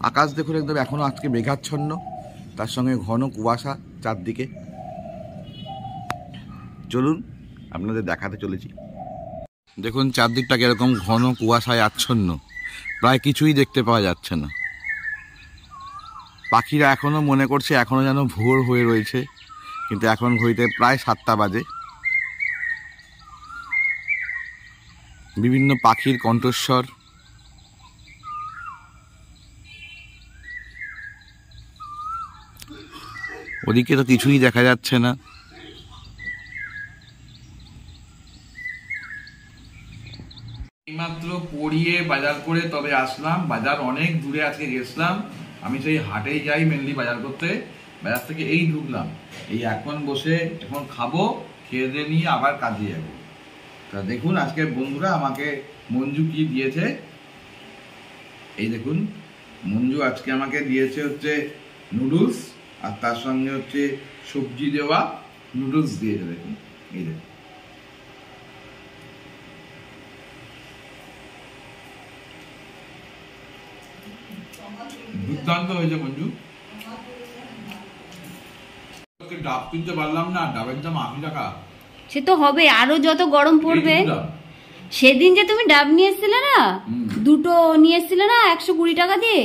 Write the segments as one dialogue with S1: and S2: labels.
S1: আকাশ দেখুন একদম এখনও আজকে মেঘাচ্ছন্ন, তার সঙ্গে ঘন কুয়াশা চারদিকে। চলুন আপনাদের দেখাতে চলেছি। দেখুন চারদিকটা কিরকম ঘন কুয়াশায় আচ্ছন্ন, প্রায় কিছুই দেখতে পাওয়া যাচ্ছে না। পাখিরা এখনও মনে করছে এখনও যেন ভোর হয়ে রয়েছে, কিন্তু এখন ঘড়িতে প্রায় 7টা বাজে। বিভিন্ন পাখির কণ্ঠস্বর, ওদিকে তো কিছুই দেখা যাচ্ছে না। এইমাত্র পড়িয়ে বাজার করে তবে আসলাম। বাজার অনেক দূরে আজকে গেছিলাম, আমি সেই হাটেই যাই মেনলি বাজার করতে। বাজার থেকে এই ঢুকলাম, এই এখন বসে এখন খাবো, খেয়ে দিয়ে নিয়ে আবার কাজে যাবো। তা দেখুন আজকে বন্ধুরা আমাকে মঞ্জু কি দিয়েছে। এই দেখুন মঞ্জু আজকে আমাকে দিয়েছে হচ্ছে নুডলস, আর তার সঙ্গে হচ্ছে সবজি দেওয়া নুডলস দিয়েছে। দেখুন এই দেখুন, দুর্দান্ত হয়েছে মঞ্জু। ডাব কিনতে পারলাম না, ডাবের দাম 80 টাকা।
S2: সে তো হবে, আরো যত গরম পড়বে। সেদিন যে তুমি ডাব নিয়ে এসেছিলে না, দুটো নিয়ে এসেছিলে না 120 টাকা দিয়ে,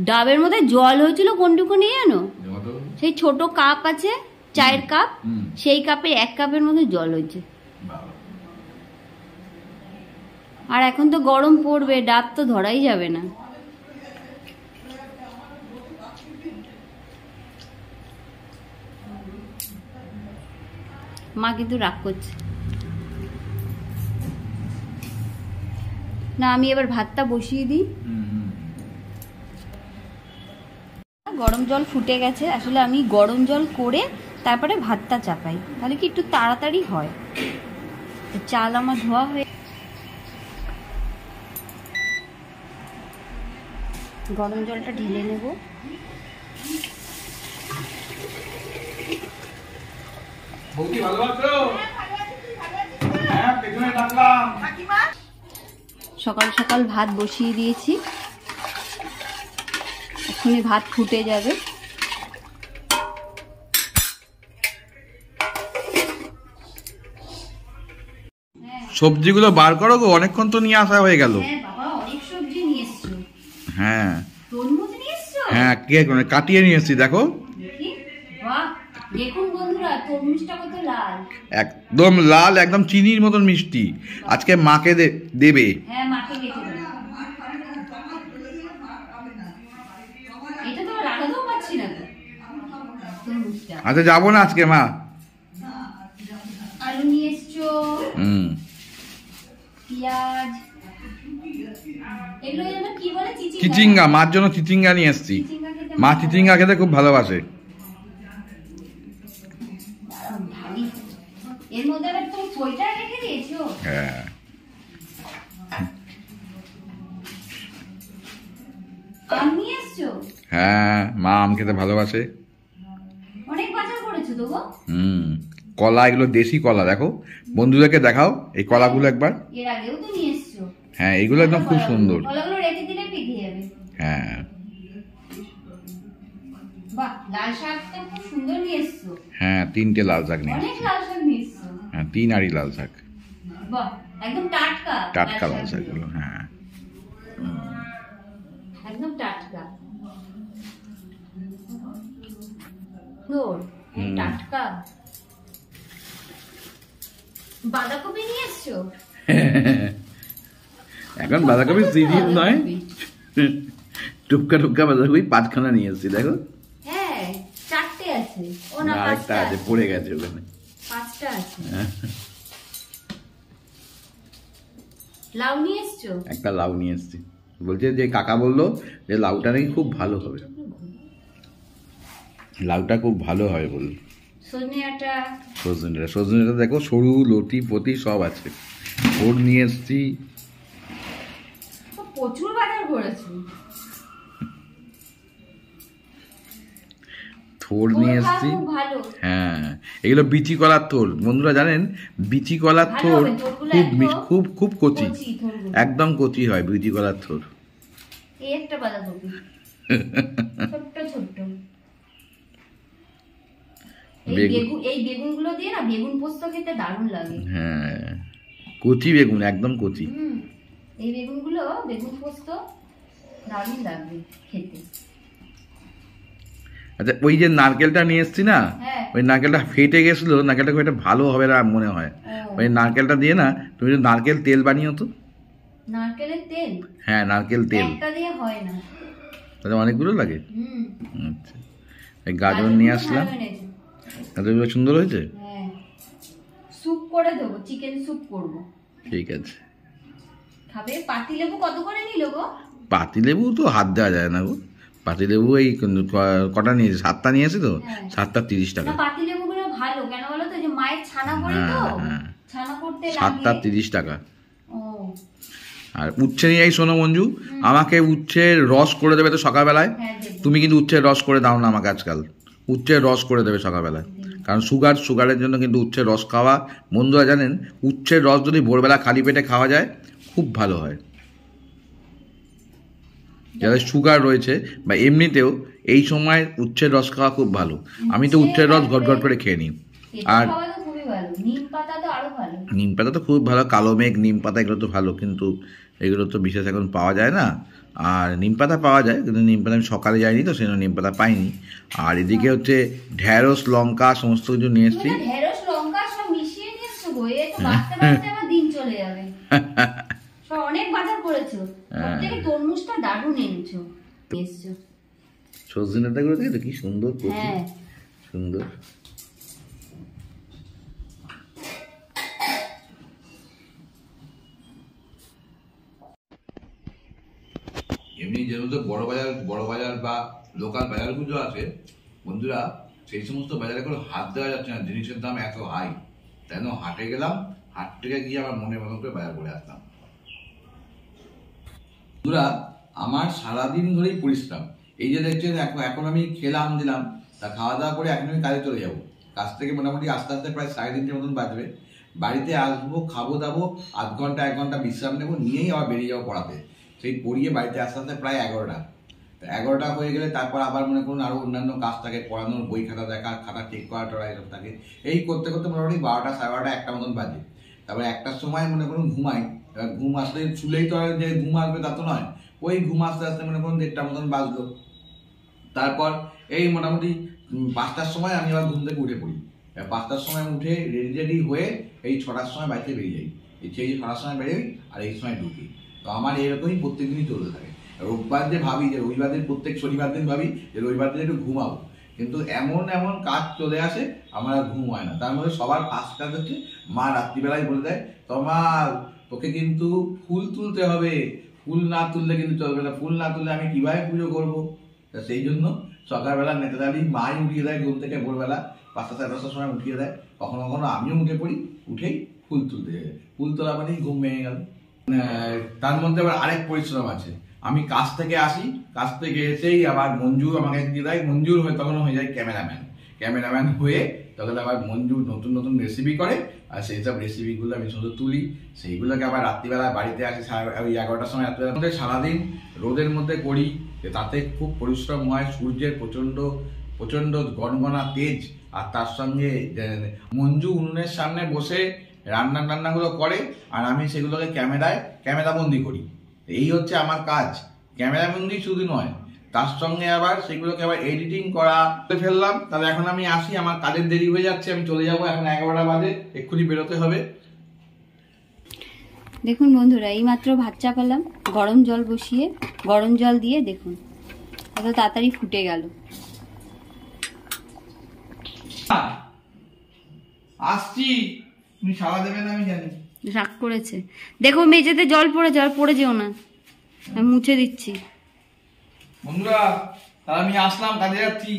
S2: ডাবের মধ্যে জল হয়েছিল কোনটুকু নিয়ে জানো? সেই ছোট কাপ আছে, চায়ের কাপ, সেই কাপে 1 কাপের মধ্যে জল হয়েছে। আর এখন তো গরম পড়বে, ডাব তো ধরাই যাবে না। মা কিন্তু রাগ করছে না। আমি এবার ভাতটা বসিয়ে দিই। গরম জল ফুটে গেছে, আসলে আমি গরম জল করে তারপরে ভাতটা চাপাই, তাহলে কি একটু তাড়াতাড়ি হয়। চাল আমার ধোয়া হয়ে, গরম জলটা ঢেলে নেব। সকাল সকাল ভাত বসিয়ে দিয়েছি, এখনই ভাত ফুটে যাবে।
S1: সবজিগুলো বার করো গো, অনেকক্ষণ তো নিয়ে আসা হয়ে গেল। হ্যাঁ হ্যাঁ, কে কাটিয়ে নিয়ে এসছি দেখো।
S2: দেখুন বন্ধুরা, তরমুজটা কত লাল,
S1: একদম লাল, একদম চিনির মতন মিষ্টি। আজকে মাকে দেবে।
S2: হ্যাঁ, মাকে কেটে দেবে। এটা তো লাগাতেও পাচ্ছি না তো তরমুজটা।
S1: আচ্ছা যাবো না আজকে মা।
S2: আলু নিয়ে এসছো, পেঁয়াজ, এগুলো যেন কি বলে,
S1: চিচিঙ্গা। মার জন্য চিচিঙ্গা নিয়ে এসছি, মা চিচিঙ্গা খেতে খুব ভালোবাসে।
S2: এর মধ্যে আবার তুমি সোয়েটার রেখে দিয়েছো।
S1: হ্যাঁ,
S2: আম নিয়ে এসছো।
S1: হ্যাঁ, মা আম খেতে ভালোবাসে।
S2: অনেক বাজার করেছো তো গো।
S1: কলা, এগুলো দেশি কলা। দেখো বন্ধুদেরকে দেখাও এই কলাগুলো একবার।
S2: এর আগেও তো নিয়ে এসছো।
S1: হ্যাঁ, এগুলো একদম খুব সুন্দর।
S2: কলাগুলো রেখে দিলে পেকে যাবে।
S1: হ্যাঁ,
S2: বাহ, লাল শাকটা খুব সুন্দর নিয়ে এসছো।
S1: হ্যাঁ, 3টে লাল শাক নিয়ে
S2: অনেক লাল শাক নিয়ে এসছো।
S1: হ্যাঁ, 3 আড়ি লাল শাক।
S2: বাহ, একদম টাটকা
S1: টাটকা লাল শাকগুলো। হ্যাঁ,
S2: একদম টাটকা। টাটকা। বাঁধাকপি নিয়ে এসছো।
S1: এখন বাঁধাকপি সিজন নয়, টুপকা টুপকা বাঁধাকপি 5খানা নিয়ে এসছি। দেখো,
S2: হ্যাঁ 4টে আছে। ও না,
S1: আরেকটা আছে, পড়ে গেছে ওখানে।
S2: 5টা আছে। লাউ নিয়ে এসছো।
S1: একটা লাউ নিয়ে এসছি। বলছে যে কাকা বললো যে লাউটা নাকি খুব ভালো হবে, লাউটা খুব ভালো হয় বলল। সজনেটা দেখো, সরু লতি পতি সব আছে। ওর নিয়ে এসছি।
S2: প্রচুর বাজার করেছি।
S1: থোর নিয়ে এসছি। হ্যাঁ, এগুলো বিচি কলার থোর। বন্ধুরা জানেন বিচি কলার থোর খুব খুব খুব কচি, একদম কচি হয় বিচি কলার থোর।
S2: এই একটা বাঁধাকপি ছোট্ট ছোট্ট। এই বেগুনগুলো দিয়ে না বেগুন পোস্ত খেতে দারুণ লাগে।
S1: হ্যাঁ, কচি বেগুন, একদম কচি।
S2: এই বেগুনগুলো বেগুন পোস্ত দারুণ লাগবে খেতে।
S1: আচ্ছা, ওই যে নারকেলটা নিয়ে এসছি না, ওই নারকেলটা ফেটে গেছিল, নারকেলটা খুব একটা ভালো হবে না মনে হয়। ওই নারকেলটা দিয়ে না তুমি নারকেল তেল বানিও তো।
S2: নারকেলের তেল?
S1: হ্যাঁ, নারকেল তেল।
S2: একটা দিয়ে হয় না,
S1: তাহলে অনেকগুলো লাগে। আচ্ছা, এই গাজর নিয়ে আসলাম। গাজর সুন্দর হয়েছে।
S2: হ্যাঁ, স্যুপ করে দেবো, চিকেন স্যুপ করব।
S1: ঠিক আছে।
S2: খাবে? পাতিলেবু কত করে নিল গো?
S1: পাতিলেবু তো হাত দেওয়া যায় না গো। পাতিলেবু এই কটা নিয়েছি, 7টা নিয়েছি তো, 7টা 30 টাকা।
S2: পাতিলেবুগুলো ভালো কেন বলো তো, যে মায়ের ছানা করে তো, ছানা করতে লাগে।
S1: 7টা 30 টাকা।
S2: ও,
S1: আর উচ্ছে নিয়ে এই শোনো মঞ্জু, আমাকে উচ্ছের রস করে দেবে তো সকালবেলায়। তুমি কিন্তু উচ্ছের রস করে দাও না আমাকে আজকাল। উচ্ছের রস করে দেবে সকালবেলায়, কারণ সুগারের জন্য কিন্তু উচ্ছের রস খাওয়া, বন্ধুরা জানেন, উচ্ছের রস যদি ভোরবেলা খালি পেটে খাওয়া যায় খুব ভালো হয়। যাদের সুগার রয়েছে বা এমনিতেও এই সময় উচ্ছের রস খাওয়া খুব ভালো। আমি তো উচ্ছের রস ঘট করে খেয়ে নিই। আর নিম পাতা তো খুব ভালো, কালো মেঘ, নিম পাতা, এগুলো তো ভালো, কিন্তু এগুলো তো বিশেষ এখন পাওয়া যায় না। আর নিম পাতা পাওয়া যায়, কিন্তু নিম পাতা আমি সকালে যাইনি তো, সেই জন্য নিম পাতা পাইনি। আর এদিকে হচ্ছে ঢেঁড়স, লঙ্কা সমস্ত কিছু নিয়ে এসছি।
S2: অনেক বাজার করেছো, তরমুজটা দারুণ এনেছো।
S1: সজনে ডাঁটা করে দেখো কি সুন্দর, সুন্দর। এমনি যেহেতু বড় বাজার বা লোকাল বাজারগুলো আছে বন্ধুরা, সেই সমস্ত বাজারে কোনো হাত দেওয়া যাচ্ছে না, জিনিসের দাম এত হাই। তাই হাটে গেলাম, হাট থেকে গিয়ে আমার মনের মতন করে বাজার করে আসলাম। বন্ধুরা, আমার সারাদিন ধরেই পরিশ্রম। এই যে দেখছেন, এখন আমি খেলাম দিলাম, তা খাওয়া দাওয়া করে এখন আমি কাজে চলে যাবো। কাজ থেকে মোটামুটি আস্তে আস্তে প্রায় 3:30 মতন বাজবে। বাড়িতে আসবো, খাবো দাবো, 1 ঘন্টা 1 ঘন্টা বিশ্রাম নেবো, নিয়েই আবার বেরিয়ে যাবো পড়াতে। সেই পড়িয়ে বাড়িতে আস্তে আস্তে প্রায় 11টা। 11টা হয়ে গেলে তারপর আবার মনে করুন আরো অন্যান্য কাজ থাকে, পড়ানোর, বই খাতা দেখা, খাতা ঠিক করা টরা এসব থাকে। এই করতে করতে মোটামুটি 12টা 12:30 1টা মতন বাজে। তারপরে 1টার সময় মনে করুন ঘুমাই। ঘুম আসলে শুলেই তো আর যে ঘুম আসবে তা তো নয়, ওই ঘুম আসতে আসতে মনে করুন 1টা মতন বাজলো। তারপর এই মোটামুটি 5টার সময় আমি আবার ঘুম থেকে উঠে পড়ি। 5টার সময় উঠে রেডি হয়ে এই 6টার সময় বাড়িতে বেরিয়ে যাই। সেই 6টার সময় বেরোই আর এই সময় ঢুকি। তো আমার এরকমই প্রত্যেকদিনই চলতে থাকে। রোববার যে ভাবি যে রবিবার দিন, প্রত্যেক শনিবার দিন ভাবি যে রবিবার দিন একটু ঘুমাবো, কিন্তু এমন কাজ চলে আসে আমার আর ঘুম হয় না। তার মধ্যে সবার ফার্স্ট কাজ হচ্ছে মা রাত্রিবেলায় বলে দেয়, তোমার তোকে কিন্তু ফুল তুলতে হবে, ফুল না তুললে কিন্তু চলবে না, ফুল না তুললে আমি কিভাবে পুজো করবো। তা সেই জন্য সকালবেলা নেতাদারি মাই উঠিয়ে দেয় ঘুম থেকে, ভোরবেলা 5টা 5:30টার সময় উঠিয়ে দেয়। কখনো কখনো আমিও উঠে পড়ি, উঠেই ফুল তুলতে যাই। ফুল তোলা মানেই ঘুম ভেঙে গেল। তার মধ্যে আবার আরেক পরিশ্রম আছে। আমি কাজ থেকে আসি, কাজ থেকে এসেই আবার মঞ্জু আমাকে দিয়ে দেয়, মঞ্জুর হয়ে তখন হয়ে যায় ক্যামেরাম্যান হয়ে তখন আবার মঞ্জু নতুন নতুন রেসিপি করে, আর সেই সব রেসিপিগুলো আমি শুধু তুলি, সেইগুলোকে আবার রাত্রিবেলা বাড়িতে আসি 11টার সময়। রাত্রিবেলার মধ্যে সারাদিন রোদের মধ্যে করি, তাতে খুব পরিশ্রম হয়। সূর্যের প্রচন্ড গনগনা তেজ, আর তার সঙ্গে মঞ্জু উনুনের সামনে বসে রান্নাগুলো করে, আর আমি সেগুলোকে ক্যামেরাবন্দি করি। এই হচ্ছে আমার কাজ। ক্যামেরাবন্দি শুধু নয়, তার সঙ্গে আবার সেগুলোকে আবার এডিটিং করা। ফেললাম, তাহলে এখন আমি আসি, আমার কাজের দেরি হয়ে যাচ্ছে, আমি চলে যাবো। এখন 11টা বাজে, এক্ষুনি বেরোতে হবে।
S2: দেখুন বন্ধুরা, এই মাত্র ভাত চাপালাম, গরম জল বসিয়ে, গরম জল দিয়ে দেখুন এত তাড়াতাড়ি ফুটে গেল।
S1: আসছি, তুমি সারা দেবে না আমি জানি।
S2: রাগ করেছে, দেখো মেঝেতে জল পড়ে যেও না, আমি মুছে দিচ্ছি।
S1: বন্ধুরা, তাহলে আমি আসলাম, কাজে যাচ্ছি।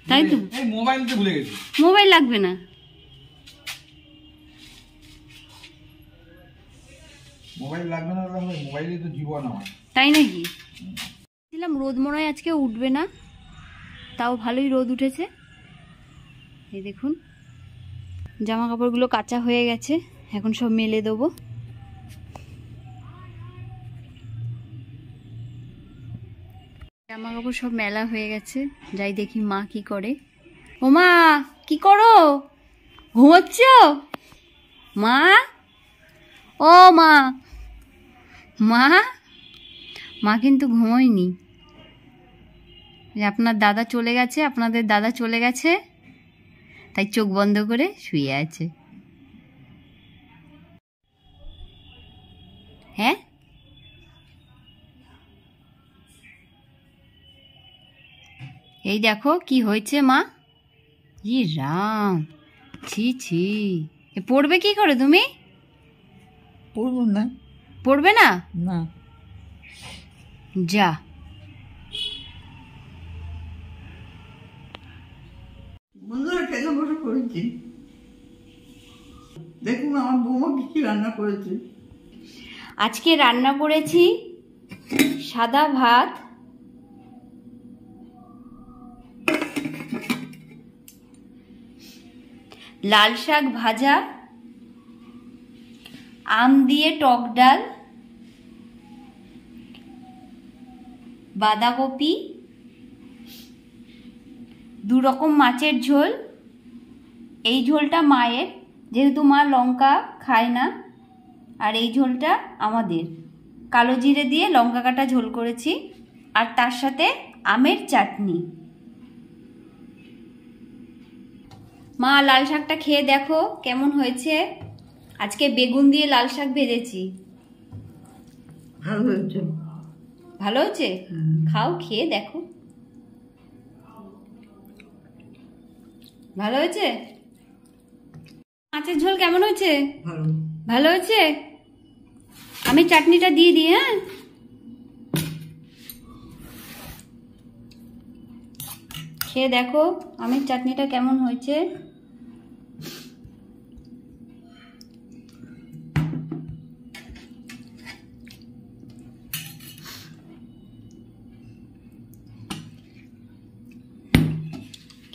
S2: তাই তো,
S1: এই মোবাইল তো ভুলে গেছি।
S2: মোবাইল লাগবে না,
S1: মোবাইলে তো জীবন আমার।
S2: তাই নাকি? ছিলাম রোদ মনে হয় আজকে উঠবে না, তাও ভালোই রোদ উঠেছে। এই দেখুন জামা কাপড়গুলো কাঁচা হয়ে গেছে, এখন সব মেলে দেবো। জামা কাপড় সব মেলা হয়ে গেছে, যাই দেখি মা কি করে। ও মা, কি করো? ঘুমোচ্ছ মা? ও মা, মা মা কিন্তু ঘুমোয়নি। আপনার দাদা চলে গেছে, আপনাদের দাদা চলে গেছে, তাই চোখ বন্ধ করে শুয়ে আছে। হ্যাঁ, এই দেখো কি হয়েছে মা। ই রাম, ছি ছি, এ পড়বে কি করে তুমি?
S3: পড়বো না।
S2: পড়বে না?
S3: না।
S2: যা,
S3: বন্ধুরা খেতে বসে পড়েছি। দেখুন আমার বৌমা কি রান্না করেছে।
S2: আজকে রান্না করেছি সাদা ভাত, লাল শাক ভাজা, আম দিয়ে টক ডাল, বাঁধাকপি, 2 রকম মাছের ঝোল। এই ঝোলটা মায়ের, যেহেতু মা লঙ্কা খায় না, আর এই ঝোলটা আমাদের। কালো জিরে দিয়ে লঙ্কা কাটা ঝোল করেছি, আর তার সাথে আমের চাটনি। মা লাল শাকটা খেয়ে দেখো কেমন হয়েছে। আজকে বেগুন দিয়ে লাল শাক ভেজেছি।
S3: ভালো হয়েছে।
S2: ভালো হয়েছে? খাও, খেয়ে দেখো। ভালো হয়েছে? মাছের ঝোল কেমন হয়েছে?
S3: ভালো।
S2: ভালো হয়েছে? আমি চাটনিটা দিয়ে দিই। হ্যাঁ, খেয়ে দেখো আমের চাটনিটা কেমন হয়েছে।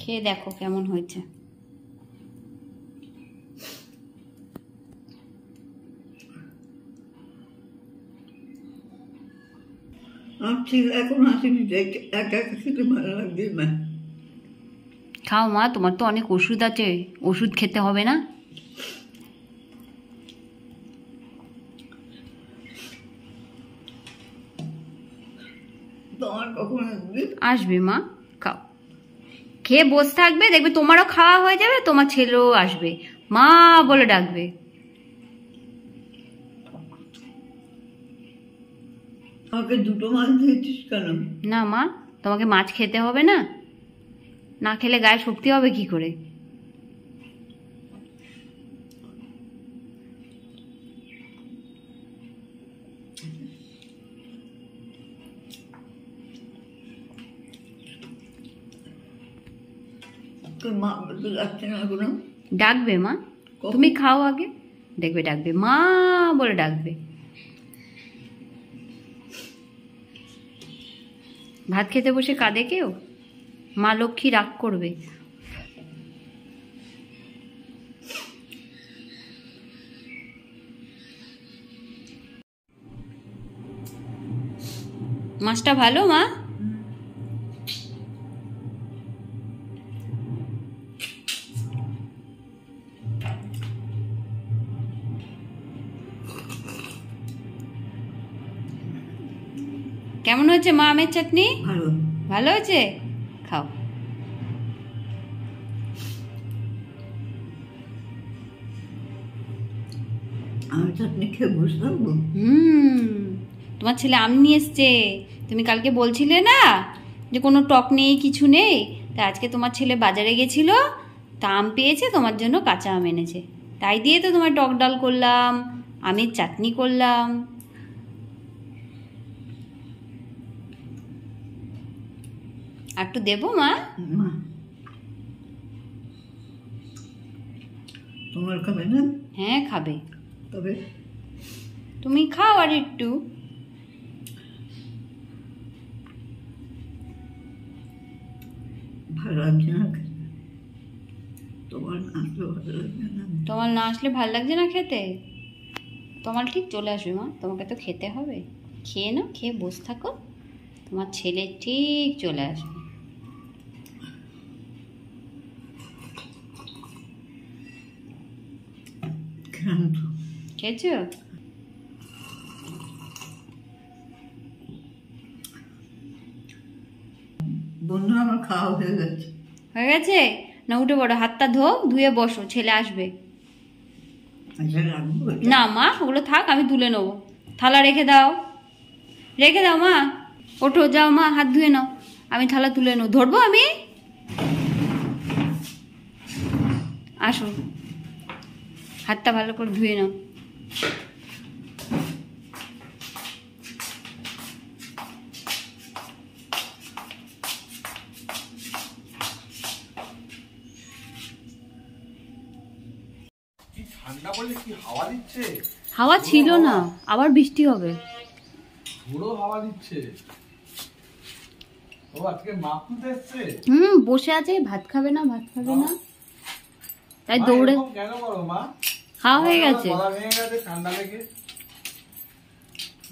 S2: খেয়ে দেখো কেমন হয়েছে।
S3: ঠিক এখন আসেনি, একা একা খেতে ভালো লাগবে না।
S2: খাও মা, তোমার তো অনেক ওষুধ আছে, ওষুধ খেতে হবে না?
S3: তোমার কখন আসবে?
S2: আসবে মা, খাও। খেয়ে বসে থাকবে, দেখবে তোমারও খাওয়া হয়ে যাবে, তোমার ছেলেও আসবে, মা বলে ডাকবে।
S3: আমাকে 2টো মাছ দিয়েছিস কেন?
S2: না মা, তোমাকে মাছ খেতে হবে না, না খেলে গায়ে শক্তি হবে কি করে?
S3: তোর মা বলতে যাচ্ছে না কোনো?
S2: ডাকবে মা, তুমি খাও আগে, দেখবে ডাকবে, মা বলে ডাকবে। ভাত খেতে বসে কাঁদে কেউ? মা লক্ষ্মী রাগ করবে। মাছটা ভালো মা? কেমন হয়েছে মা আমের চাটনি?
S3: ভালো।
S2: ভালো হয়েছে? খাও।
S3: আমের চাটনি খেয়ে বসে থাকবো?
S2: তোমার ছেলে আম নিয়ে এসছে, তুমি কালকে বলছিলে না যে কোনো টক নেই, কিছু নেই, তা আজকে তোমার ছেলে বাজারে গেছিল, তা আম পেয়েছে, তোমার জন্য কাঁচা আম এনেছে, তাই দিয়ে তো তোমার টক ডাল করলাম, আমের চাটনি করলাম। আর একটু দেবো মা?
S3: তোমার খাবে না?
S2: হ্যাঁ খাবে।
S3: তবে
S2: তুমি খাও আর একটু।
S3: ভালো লাগছে না, তোমার না আসলে ভালো লাগবে না।
S2: তোমার না আসলে ভালো লাগছে না খেতে? তোমার ঠিক চলে আসবে মা, তোমাকে তো খেতে হবে। খেয়ে নাও, খেয়ে বসে থাকো, তোমার ছেলে ঠিক চলে আসবে। খেয়েছো?
S3: বন্ধু আমার খাওয়া হয়ে গেছে।
S2: হয়ে গেছে না? উঠে পড়ো, হাতটা ধুয়ে বসো, ছেলে আসবে। না মা, ওগুলো থাক, আমি তুলে নেবো। থালা রেখে দাও, রেখে দাও মা। ওঠো, যাও মা, হাত ধুয়ে নাও, আমি থালা তুলে নেবো। ধরবো আমি? আসো, হাতটা ভালো করে ধুয়ে নাও।
S1: ঠান্ডা বলে কি হাওয়া দিচ্ছে?
S2: হাওয়া ছিল না, আবার বৃষ্টি হবে।
S1: পুরো হাওয়া দিচ্ছে। ও আজকে মা তুলতে এসছে?
S2: বসে আছে, ভাত খাবে না, ভাত খাবে না, তাই দৌড়ে।
S1: কেন করো মা?
S2: খাওয়া হয়ে গেছে,
S1: ঠান্ডা লেগে।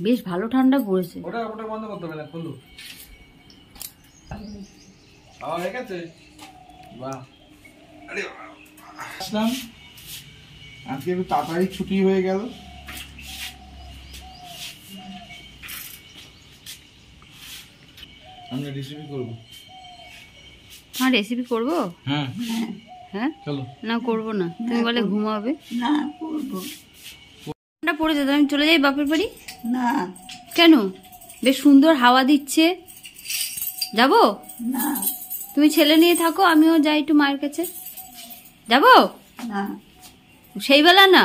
S2: বেশ ভালো ঠান্ডা পড়েছে।
S1: ওটা ওটা বন্ধ করতে হবে না, খোলো। খাওয়া হয়ে গেছে? বাহ, আরে আসলাম আজকে একটু তাড়াতাড়ি ছুটি হয়ে গেল। আমরা রেসিপি করবো।
S2: হ্যাঁ, রেসিপি করবো।
S1: হ্যাঁ
S2: হ্যাঁ,
S1: চলো।
S2: না করবো না, তুমি বলে ঘুমাবে।
S3: না করবো
S2: ঠান্ডা পড়ে যেত, আমি চলে যাই বাপের বাড়ি।
S3: না।
S2: কেন? বেশ সুন্দর হাওয়া দিচ্ছে, যাবো?
S3: না
S2: তুমি ছেলে নিয়ে থাকো, আমিও যাই একটু মায়ের কাছে। যাবো?
S3: না।
S2: সেই বেলা না।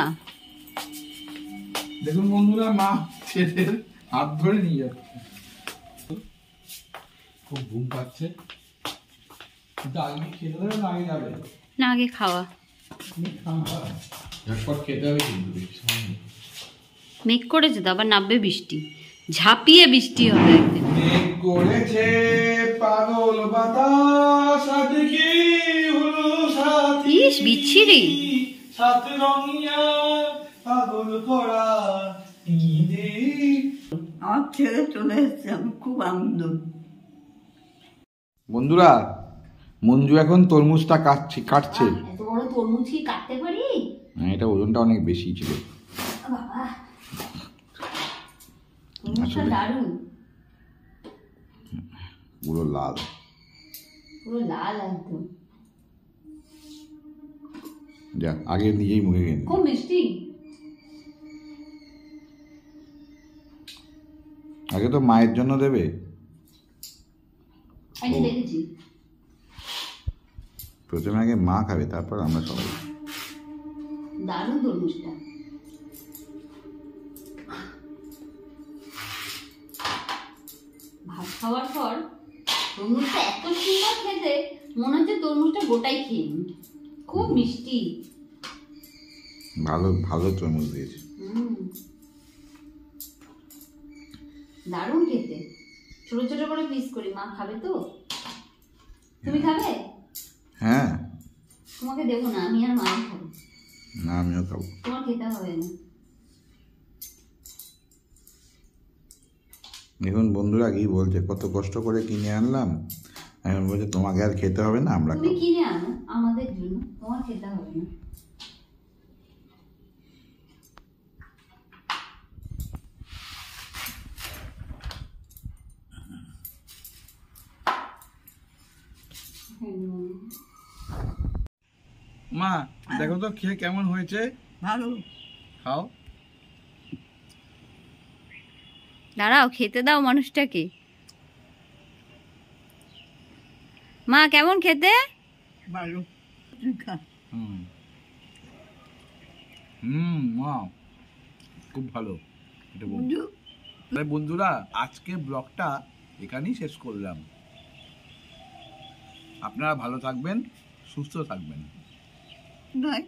S1: দেখুন বন্ধুরা, মা ছেলের হাত ধরে নিয়ে যাচ্ছে। খুব ঘুম পাচ্ছে, কিন্তু আগে খেতে দেবে না আগে যাবে?
S2: না, আগে খাওয়া।
S1: ঝটপট খেতে হবে কিন্তু।
S2: মেঘ করেছে তো, আবার নামবে বৃষ্টি, ঝাঁপিয়ে বৃষ্টি হবে একদিন।
S1: মেঘ করেছে পাগল বাতাস, আজ কি হলো সাথী?
S2: ইস, বিচ্ছিরি।
S1: সাত রঙিয়া পাগল করা ঈদে।
S3: আমার ছেলে চলে এসছে, আমি খুব আনন্দ।
S1: বন্ধুরা, মঞ্জু এখন তরমুজটা কাটছে।
S2: এত বড় তরমুজ কি কাটতে পারি?
S1: এটা ওজনটা অনেক বেশি ছিল।
S2: তরমুজটা দারুণ,
S1: পুরো লাল,
S2: পুরো লাল একদম।
S1: যা আগে নিজেই মুখে গেল।
S2: খুব মিষ্টি।
S1: আগে তো মায়ের জন্য দেবে।
S2: আমি দেখেছি।
S1: প্রথমে আগে মা খাবে, তারপর আমরা সবাই।
S2: দারুণ তরমুজটা। ভাত খাওয়ার পর তরমুজটা এত সুন্দর খেতে, মনে হচ্ছে তরমুজটা গোটাই খেয়ে নিই। খুব মিষ্টি,
S1: ভালো ভালো তরমুজ দিয়েছে।
S2: দারুণ খেতে। ছোট ছোট করে পিস করি, মা খাবে তো? তুমি খাবে?
S1: হ্যাঁ।
S2: তোমাকে দেবো না, আমি আর মা খাবো।
S1: না, আমিও খাবো।
S2: তোমার খেতে হবে না।
S1: দেখুন বন্ধুরা কি বলছে, কত কষ্ট করে কিনে আনলাম, এখন বলছে তোমাকে আর খেতে হবে না, আমরা
S2: তুমি
S1: খাবো।
S2: কিনে আনো আমাদের জন্য, তোমার খেতে হবে না।
S1: মা দেখো তো খেয়ে কেমন হয়েছে।
S3: ভালো।
S1: খাও।
S2: দাঁড়াও, খেতে দাও মানুষটাকে। মা কেমন খেতে?
S3: ভালো।
S1: মা খুব ভালো। বন্ধুরা, আজকে ব্লগটা এখানেই শেষ করলাম। আপনারা ভালো থাকবেন, সুস্থ থাকবেন।
S3: নাই।